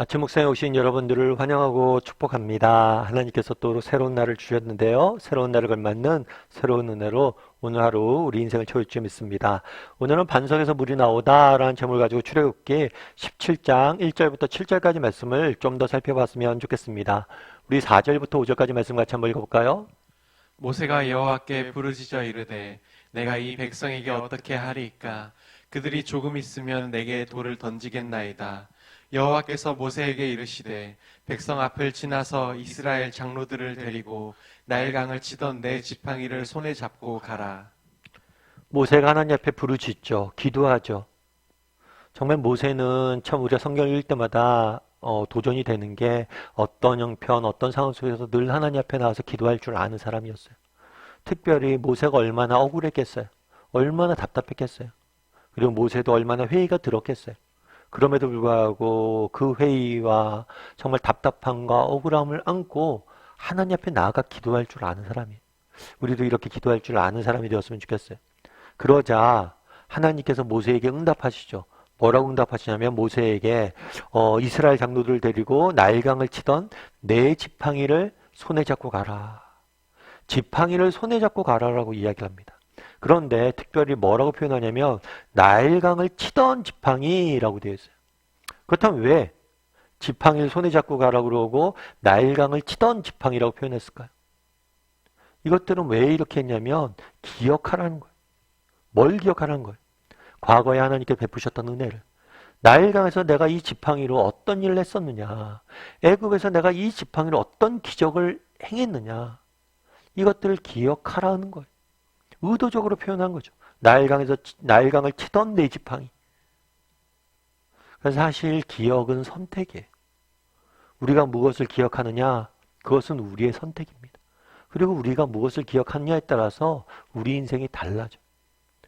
아침 묵상에 오신 여러분들을 환영하고 축복합니다. 하나님께서 또 새로운 날을 주셨는데요. 새로운 날을 걸맞는 새로운 은혜로 오늘 하루 우리 인생을 채울 줄 믿습니다. 오늘은 반석에서 물이 나오다 라는 제목을 가지고 출애굽기 17장 1절부터 7절까지 말씀을 좀 더 살펴봤으면 좋겠습니다. 우리 4절부터 5절까지 말씀 같이 한번 읽어볼까요? 모세가 여호와께 부르짖어 이르되 내가 이 백성에게 어떻게 하리이까? 그들이 조금 있으면 내게 돌을 던지겠나이다. 여호와께서 모세에게 이르시되 백성 앞을 지나서 이스라엘 장로들을 데리고 나일강을 치던 내 지팡이를 손에 잡고 가라. 모세가 하나님 앞에 부르짖죠. 기도하죠. 정말 모세는 참 우리가 성경을 읽을 때마다 도전이 되는 게 어떤 형편, 어떤 상황 속에서 늘 하나님 앞에 나와서 기도할 줄 아는 사람이었어요. 특별히 모세가 얼마나 억울했겠어요. 얼마나 답답했겠어요. 그리고 모세도 얼마나 회의가 들었겠어요. 그럼에도 불구하고 그 회의와 정말 답답함과 억울함을 안고 하나님 앞에 나아가 기도할 줄 아는 사람이에요. 우리도 이렇게 기도할 줄 아는 사람이 되었으면 좋겠어요. 그러자 하나님께서 모세에게 응답하시죠. 뭐라고 응답하시냐면 모세에게 이스라엘 장로들을 데리고 나일강을 치던 내 지팡이를 손에 잡고 가라. 지팡이를 손에 잡고 가라라고 이야기를 합니다. 그런데 특별히 뭐라고 표현하냐면 나일강을 치던 지팡이라고 되어 있어요. 그렇다면 왜 지팡이를 손에 잡고 가라고 그러고 나일강을 치던 지팡이라고 표현했을까요? 이것들은 왜 이렇게 했냐면 기억하라는 거예요. 뭘 기억하라는 거예요? 과거에 하나님께 베푸셨던 은혜를. 나일강에서 내가 이 지팡이로 어떤 일을 했었느냐. 애굽에서 내가 이 지팡이로 어떤 기적을 행했느냐. 이것들을 기억하라는 거예요. 의도적으로 표현한 거죠. 나일강을 치던 내 지팡이. 그래서 사실 기억은 선택이에요. 우리가 무엇을 기억하느냐, 그것은 우리의 선택입니다. 그리고 우리가 무엇을 기억하느냐에 따라서 우리 인생이 달라져.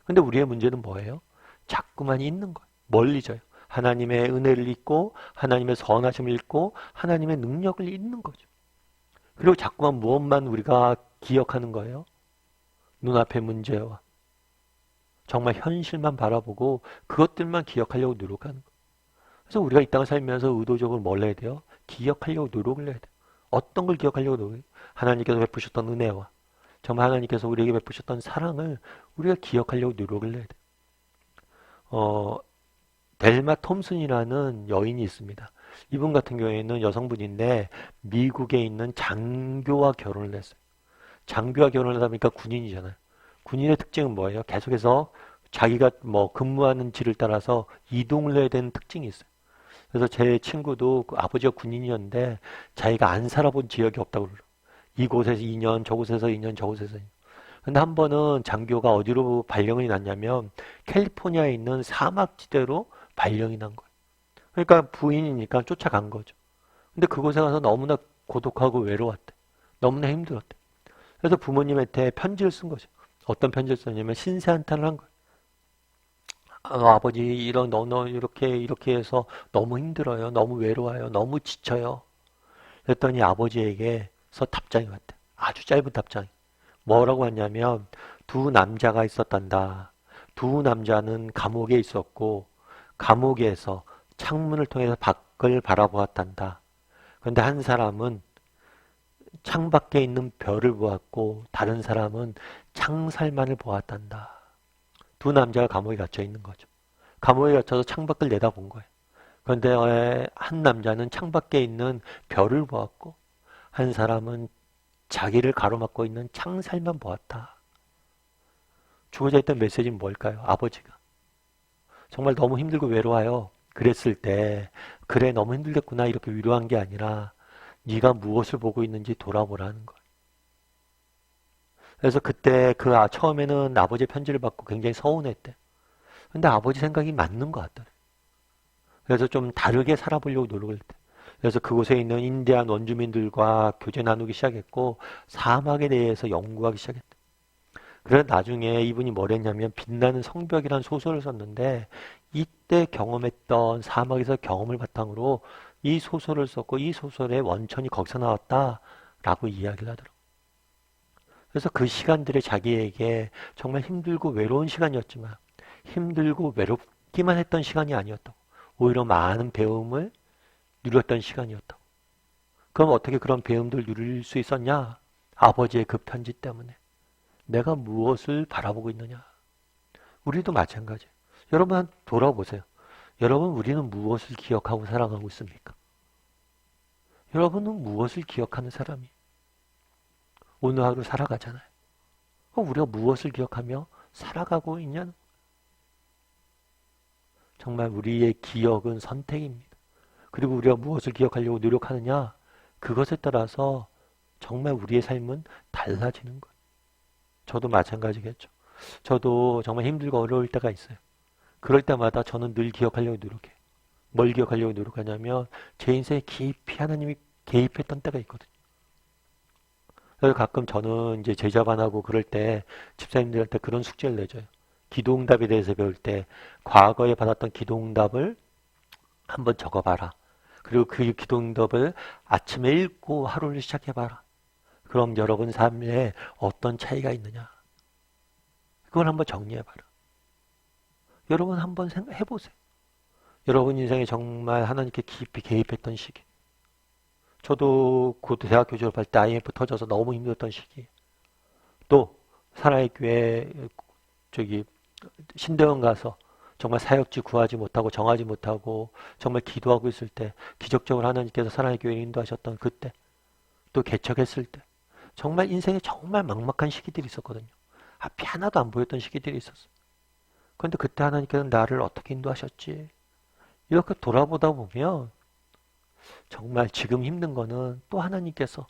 근데 우리의 문제는 뭐예요? 자꾸만 잊는 거예요. 멀리 져요. 하나님의 은혜를 잊고 하나님의 선하심을 잊고 하나님의 능력을 잊는 거죠. 그리고 자꾸만 무엇만 우리가 기억하는 거예요? 눈앞의 문제와 정말 현실만 바라보고 그것들만 기억하려고 노력하는 거예요. 그래서 우리가 이 땅을 살면서 의도적으로 뭘 해야 돼요? 기억하려고 노력을 해야 돼요. 어떤 걸 기억하려고 노력해요? 하나님께서 베푸셨던 은혜와 정말 하나님께서 우리에게 베푸셨던 사랑을 우리가 기억하려고 노력을 해야 돼요. 델마 톰슨이라는 여인이 있습니다. 이분 같은 경우에는 여성분인데 미국에 있는 장교와 결혼을 했어요. 장교와 결혼을 하다 보니까 군인이잖아요. 군인의 특징은 뭐예요? 계속해서 자기가 근무하는 지를 따라서 이동을 해야 되는 특징이 있어요. 그래서 제 친구도 그 아버지가 군인이었는데 자기가 안 살아본 지역이 없다고 그래요. 이곳에서 2년, 저곳에서 2년, 저곳에서 2년. 근데 한 번은 장교가 어디로 발령이 났냐면 캘리포니아에 있는 사막지대로 발령이 난 거예요. 그러니까 부인이니까 쫓아간 거죠. 근데 그곳에 가서 너무나 고독하고 외로웠대. 너무나 힘들었대. 그래서 부모님한테 편지를 쓴 거죠. 어떤 편지를 썼냐면 신세한탄을 한 거예요. 아버지 이렇게 해서 너무 힘들어요. 너무 외로워요. 너무 지쳐요. 그랬더니 아버지에게서 답장이 왔대. 아주 짧은 답장이. 뭐라고 했냐면 두 남자가 있었단다. 두 남자는 감옥에 있었고 감옥에서 창문을 통해서 밖을 바라보았단다. 그런데 한 사람은 창밖에 있는 별을 보았고 다른 사람은 창살만을 보았단다. 두 남자가 감옥에 갇혀 있는 거죠. 감옥에 갇혀서 창밖을 내다본 거예요. 그런데 한 남자는 창밖에 있는 별을 보았고 한 사람은 자기를 가로막고 있는 창살만 보았다. 주고자 했던 메시지는 뭘까요? 아버지가 정말 너무 힘들고 외로워요. 그랬을 때 그래 너무 힘들겠구나 이렇게 위로한 게 아니라 네가 무엇을 보고 있는지 돌아보라는 거예요. 그래서 그때 처음에는 아버지의 편지를 받고 굉장히 서운했대. 근데 아버지 생각이 맞는 것 같더래. 그래서 좀 다르게 살아보려고 노력을 했대. 그래서 그곳에 있는 인디안 원주민들과 교제 나누기 시작했고 사막에 대해서 연구하기 시작했대. 그래서 나중에 이분이 뭘 했냐면 빛나는 성벽이라는 소설을 썼는데 이때 경험했던 사막에서 경험을 바탕으로 이 소설을 썼고 이 소설의 원천이 거기서 나왔다라고 이야기를 하더라고요. 그래서 그 시간들이 자기에게 정말 힘들고 외로운 시간이었지만 힘들고 외롭기만 했던 시간이 아니었다고. 오히려 많은 배움을 누렸던 시간이었다고. 그럼 어떻게 그런 배움들을 누릴 수 있었냐? 아버지의 그 편지 때문에. 내가 무엇을 바라보고 있느냐? 우리도 마찬가지예요. 여러분 한 돌아보세요. 여러분 우리는 무엇을 기억하고 살아가고 있습니까? 여러분은 무엇을 기억하는 사람이 오늘 하루 살아가잖아요. 그럼 우리가 무엇을 기억하며 살아가고 있냐는 정말 우리의 기억은 선택입니다. 그리고 우리가 무엇을 기억하려고 노력하느냐 그것에 따라서 정말 우리의 삶은 달라지는 거예요. 저도 마찬가지겠죠. 저도 정말 힘들고 어려울 때가 있어요. 그럴 때마다 저는 늘 기억하려고 노력해요. 뭘 기억하려고 노력하냐면 제 인생에 깊이 하나님이 개입했던 때가 있거든요. 그래서 가끔 저는 이제 제자반하고 그럴 때 집사님들한테 그런 숙제를 내줘요. 기도응답에 대해서 배울 때 과거에 받았던 기도응답을 한번 적어봐라. 그리고 그 기도응답을 아침에 읽고 하루를 시작해봐라. 그럼 여러분 삶에 어떤 차이가 있느냐. 그걸 한번 정리해봐라. 여러분 한번 해보세요. 여러분 인생에 정말 하나님께 깊이 개입했던 시기. 저도 곧 대학교 졸업할 때 IMF 터져서 너무 힘들었던 시기. 또 사나이 교회 신대원 가서 정말 사역지 구하지 못하고 정하지 못하고 정말 기도하고 있을 때 기적적으로 하나님께서 사나이 교회를 인도하셨던 그때 또 개척했을 때 정말 인생에 정말 막막한 시기들이 있었거든요. 앞이 하나도 안 보였던 시기들이 있었어요. 그런데 그때 하나님께서 나를 어떻게 인도하셨지? 이렇게 돌아보다 보면 정말 지금 힘든 거는 또 하나님께서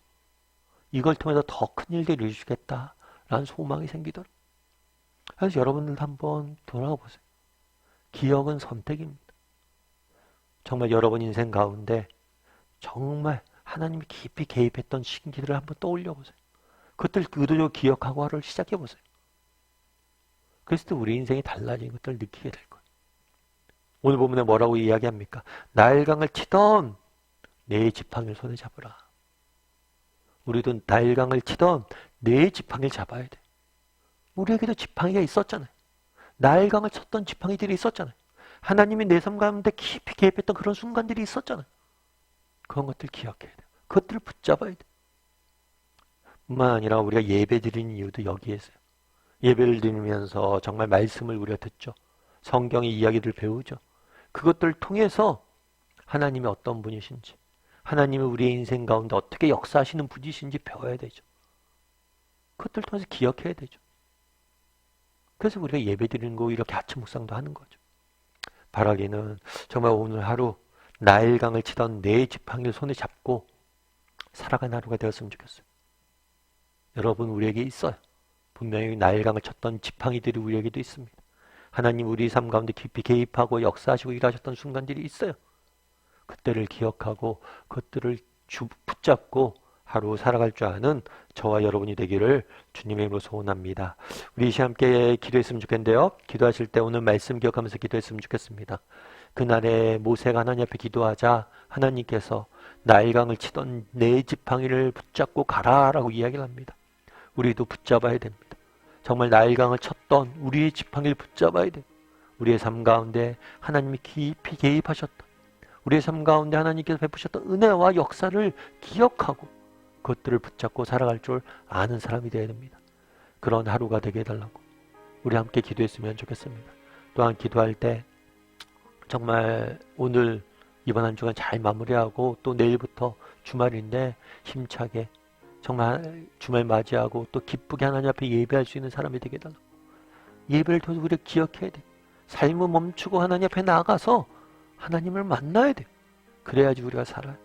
이걸 통해서 더 큰 일들을 이루시겠다라는 소망이 생기더라고요. 그래서 여러분들도 한번 돌아보세요. 기억은 선택입니다. 정말 여러분 인생 가운데 정말 하나님이 깊이 개입했던 시기들을 한번 떠올려 보세요. 그것들 의도적으로 기억하고 하루를 시작해 보세요. 그랬을 때 우리 인생이 달라진 것들을 느끼게 될 거예요. 오늘 본문에 뭐라고 이야기합니까? 나일강을 치던 내 지팡이를 손에 잡으라. 우리도 나일강을 치던 내 지팡이를 잡아야 돼. 우리에게도 지팡이가 있었잖아요. 나일강을 쳤던 지팡이들이 있었잖아요. 하나님이 내 삶 가운데 깊이 개입했던 그런 순간들이 있었잖아요. 그런 것들 기억해야 돼요. 그것들을 붙잡아야 돼요. 뿐만 아니라 우리가 예배 드리는 이유도 여기에서요. 예배를 드리면서 정말 말씀을 우리가 듣죠. 성경의 이야기를 배우죠. 그것들을 통해서 하나님이 어떤 분이신지, 하나님이 우리의 인생 가운데 어떻게 역사하시는 분이신지 배워야 되죠. 그것들을 통해서 기억해야 되죠. 그래서 우리가 예배 드리는 거 이렇게 아침 묵상도 하는 거죠. 바라기는 정말 오늘 하루 나일강을 치던 내 지팡이를 손에 잡고 살아간 하루가 되었으면 좋겠어요. 여러분 우리에게 있어요. 분명히 나일강을 쳤던 지팡이들이 우리에게도 있습니다. 하나님 우리 삶 가운데 깊이 개입하고 역사하시고 일하셨던 순간들이 있어요. 그때를 기억하고 그것들을 붙잡고 하루 살아갈 줄 아는 저와 여러분이 되기를 주님의 이름으로 소원합니다. 우리 함께 기도했으면 좋겠는데요. 기도하실 때 오늘 말씀 기억하면서 기도했으면 좋겠습니다. 그날에 모세가 하나님 앞에 기도하자 하나님께서 나일강을 치던 내 지팡이를 붙잡고 가라라고 이야기를 합니다. 우리도 붙잡아야 됩니다. 정말 나일강을 쳤던 우리의 지팡이를 붙잡아야 돼요. 우리의 삶 가운데 하나님이 깊이 개입하셨던 우리의 삶 가운데 하나님께서 베푸셨던 은혜와 역사를 기억하고 그것들을 붙잡고 살아갈 줄 아는 사람이 되어야 됩니다. 그런 하루가 되게 해달라고 우리 함께 기도했으면 좋겠습니다. 또한 기도할 때 정말 오늘 이번 한 주간 잘 마무리하고 또 내일부터 주말인데 힘차게 정말 주말 맞이하고 또 기쁘게 하나님 앞에 예배할 수 있는 사람이 되게 해달라고. 예배를 통해서 우리가 기억해야 돼. 삶을 멈추고 하나님 앞에 나가서 하나님을 만나야 돼. 그래야지 우리가 살아요.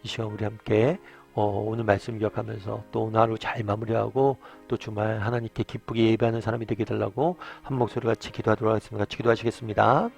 이 시간 우리 함께 오늘 말씀 기억하면서 또 오늘 하루 잘 마무리하고 또 주말 하나님께 기쁘게 예배하는 사람이 되게 해달라고 한 목소리 같이 기도하도록 하겠습니다. 같이 기도하시겠습니다.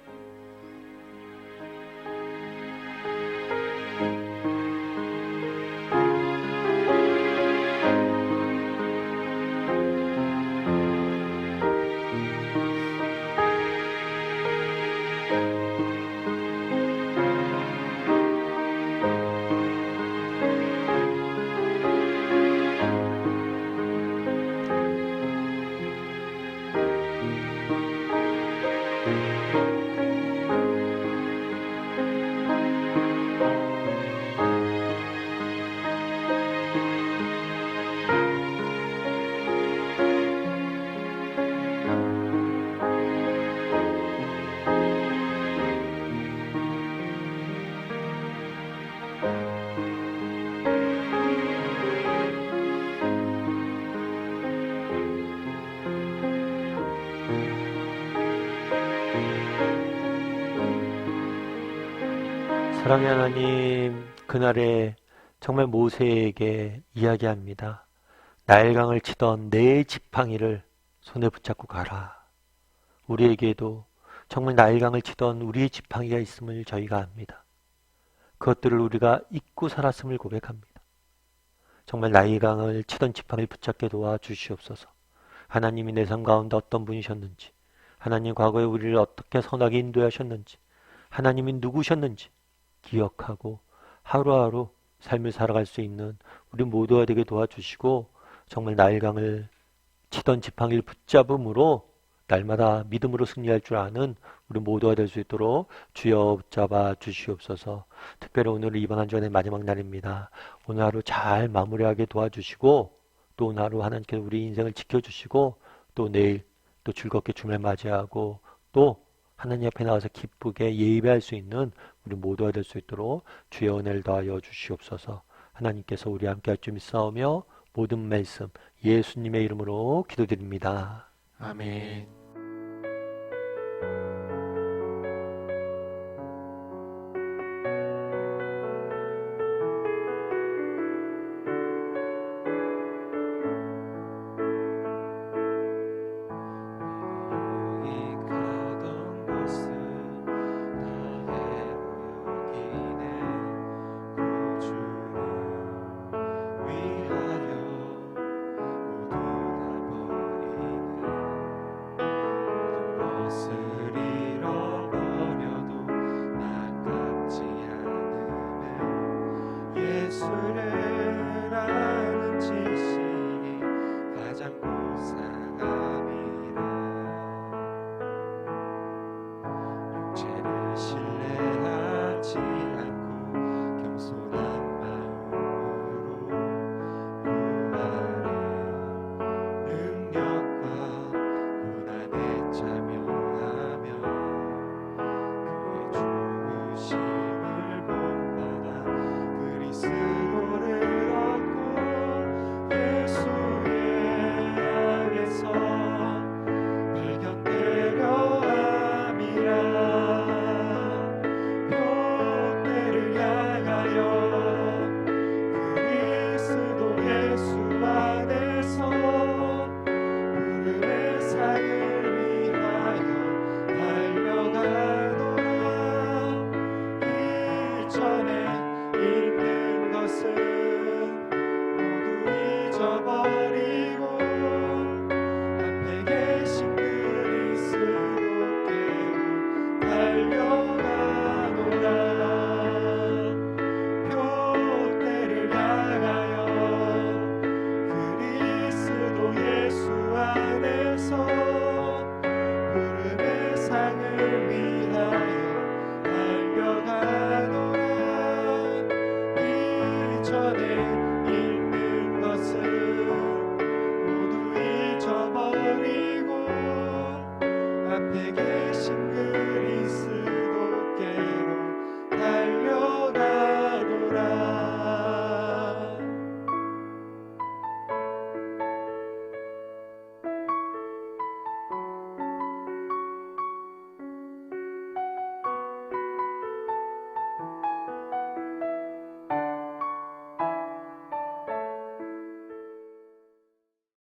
사랑의 하나님, 그날에 정말 모세에게 이야기합니다. 나일강을 치던 네 지팡이를 손에 붙잡고 가라. 우리에게도 정말 나일강을 치던 우리의 지팡이가 있음을 저희가 압니다. 그것들을 우리가 잊고 살았음을 고백합니다. 정말 나일강을 치던 지팡이를 붙잡게 도와주시옵소서. 하나님이 내 삶 가운데 어떤 분이셨는지, 하나님 과거에 우리를 어떻게 선하게 인도하셨는지, 하나님이 누구셨는지 기억하고 하루하루 삶을 살아갈 수 있는 우리 모두가 되게 도와주시고, 정말 나일강을 치던 지팡이를 붙잡음으로 날마다 믿음으로 승리할 줄 아는 우리 모두가 될 수 있도록 주여 붙잡아 주시옵소서. 특별히 오늘 이번 한 주간의 마지막 날입니다. 오늘 하루 잘 마무리하게 도와주시고, 또 오늘 하루 하나님께서 우리 인생을 지켜주시고, 또 내일 또 즐겁게 주말 맞이하고, 또 하나님 앞에 나와서 기쁘게 예배할 수 있는 우리 모두가 될 수 있도록 주여 은혜를 더하여 주시옵소서. 하나님께서 우리 함께 할 줄 믿사오며 모든 말씀 예수님의 이름으로 기도드립니다. 아멘.